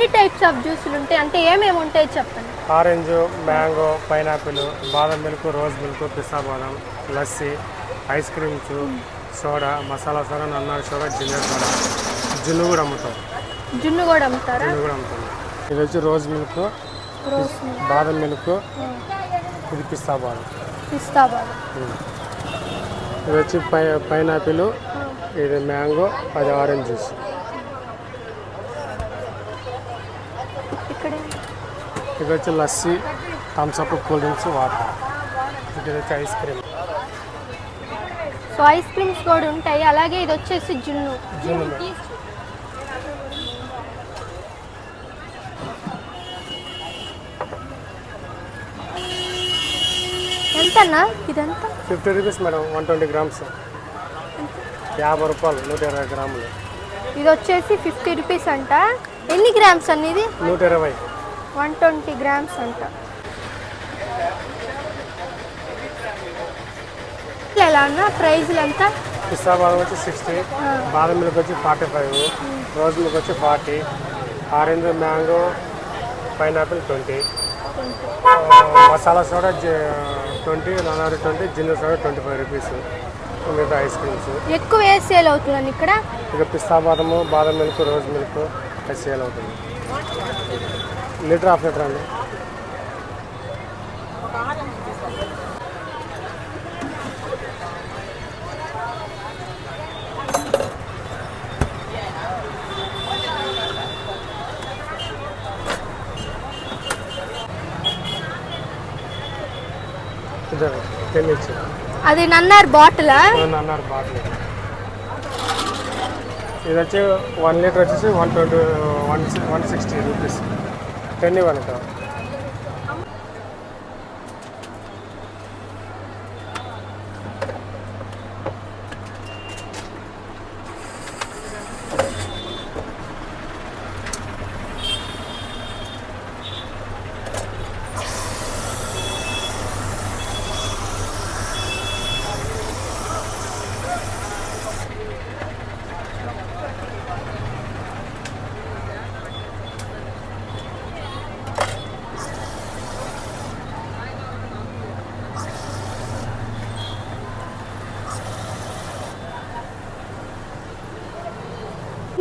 ఎన్ని types of జ్యూసులు ఉంటాయి, అంటే ఏమేమి ఉంటాయి చెప్పండి. Orange, mango, pineapple, badam milk, rose milk, pista badam, lassi, ice creams, soda, masala soda, nannari soda, ginger soda, జున్ను కూడా అమ్ముతాం. జున్ను కూడా అమ్ముతారా? జున్ను కూడా అమ్ముతాం. ఇది వచ్చి రోజ్ మిల్క్, బాదం మిల్క్, ఇది పిస్తా బాదం. పిస్తా బాదం. ఇది వచ్చి పైనాపిల్, ఇది మ్యాంగో, అది ఆరెంజ్ జ్యూస్. ఇది వచ్చి lassi, Thums Up, cool drinks, water. ఇది వచ్చి ice cream. So ice creams కూడా ఉంటాయి. అలాగే ఇది వచ్చేసి జున్ను. ఎంతన్నా ఇదంతా? 50 రూపీస్ మేడం. 120 గ్రామ్స్, 50 రూపాయలు, 120 గ్రాములు. ఇది వచ్చేసి 50 రూపీస్ అంట. ఎన్ని గ్రామ్స్ అనేది? 120. 120 గ్రామ్స్ అంట. ఎలా అన్న ప్రైజ్లు ఎంత? పిస్తా బాదం వచ్చి 60, బాదం మిల్క్ వచ్చి 45, రోజ్ మిల్క్ వచ్చి 40, orange, mango, pineapple 20, masala soda 20, నన్నారి 20, ginger soda 25 rupees. మిగతా ఐస్ క్రీమ్స్ ఎక్కువ ఏ సేల్ అవుతుందండి ఇక్కడ? ఇక పిస్తా బాదము, బాదం మిల్క్, రోజ్ మిల్క్ సేల్ అవుతుంది. లీటర్, హాఫ్ లీటర్ అండి. అది నన్నార్ బాటిల్. నన్నార్ బాటిల్. ఇది వచ్చి 1 లీటర్ వచ్చేసి 160 రూపీస్. 10 ఇవ్వండి.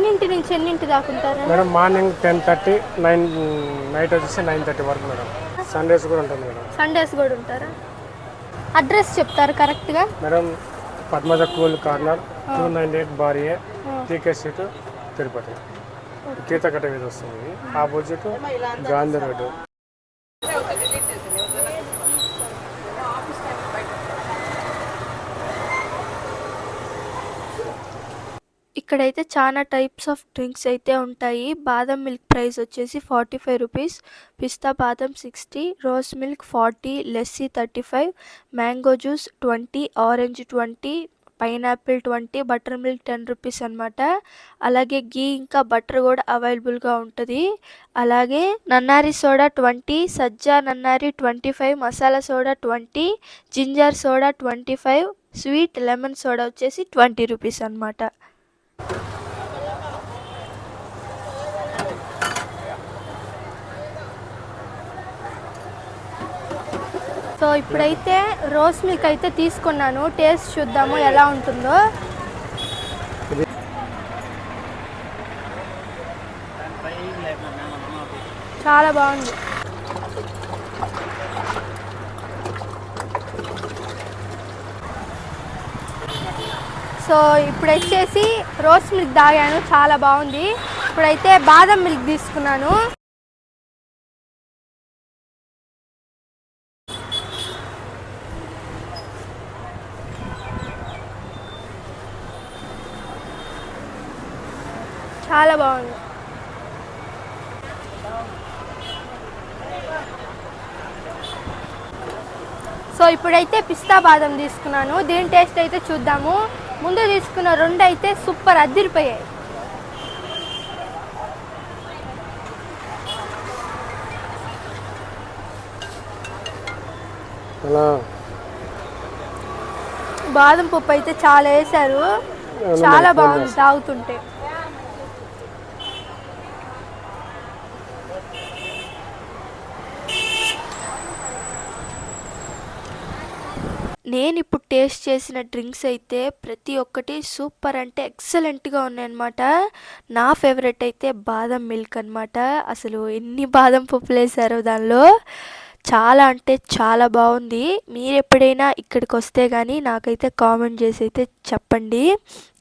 ఎన్నింటి నుంచి ఎన్నింటి దాకా ఉంటారు మేడం? మార్నింగ్ 10:30, నైట్ వచ్చేసి 9:30 వరకు మేడం. సండేస్ కూడా ఉంటుంది మేడం. సండేస్ కూడా ఉంటారా? అడ్రస్ చెప్తారు కరెక్ట్గా? Madam Padmaja cool corner, 298 bar A, TK street, Tirupati. కీతకట్ట మీద వస్తుంది. Opposite Gandhi road. ఇక్కడైతే చాలా టైప్స్ ఆఫ్ డ్రింక్స్ అయితే ఉంటాయి. బాదం మిల్క్ ప్రైస్ వచ్చేసి 45 రూపీస్, పిస్తా బాదం 60, rose milk 40, lassi 35, mango juice 20, orange 20, pineapple 20, butter milk 10 rupees అనమాట. అలాగే గీ ఇంకా బటర్ కూడా అవైలబుల్గా ఉంటుంది. అలాగే నన్నారి సోడా 20, సజ్జా నన్నారి 25, masala soda 20, ginger soda 25, sweet lemon soda వచ్చేసి 20 రూపీస్ అనమాట. సో ఇప్పుడైతే రోజ్ మిల్క్ అయితే తీసుకున్నాను. టేస్ట్ చూద్దాము ఎలా ఉంటుందో. చాలా బాగుంది. సో ఇప్పుడు వచ్చేసి రోజ్ మిల్క్ తాగాను, చాలా బాగుంది. ఇప్పుడైతే బాదం మిల్క్ తీసుకున్నాను. చాలా బాగుంది. సో ఇప్పుడైతే పిస్తా బాదం తీసుకున్నాను. దీని టేస్ట్ అయితే చూద్దాము. ముందు తీసుకున్న 2 అయితే సూపర్ అదిరిపోయాయి. బాదం పప్పు అయితే చాలా వేశారు, చాలా బాగుంది తాగుతుంటే. నేను ఇప్పుడు టేస్ట్ చేసిన డ్రింక్స్ అయితే ప్రతి ఒక్కటి సూపర్ అంటే ఎక్సలెంట్గా ఉన్నాయన్నమాట. నా ఫేవరెట్ అయితే బాదం మిల్క్ అనమాట. అసలు ఎన్ని బాదం పప్పులు వేసారో దానిలో, చాలా అంటే చాలా బాగుంది. మీరు ఎప్పుడైనా ఇక్కడికి వస్తే కానీ నాకైతే కామెంట్ చేసి అయితే చెప్పండి.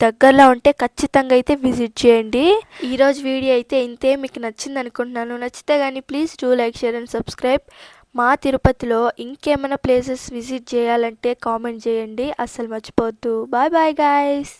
దగ్గరలో ఉంటే ఖచ్చితంగా అయితే విజిట్ చేయండి. ఈరోజు వీడియో అయితే ఇంతే. మీకు నచ్చింది అనుకుంటున్నాను. నచ్చితే కానీ please do like, share and subscribe. మా తిరుపతిలో ఇంకేమైనా ప్లేసెస్ విజిట్ చేయాలంటే కామెంట్ చేయండి. అస్సలు మర్చిపోవద్దు. Bye bye guys.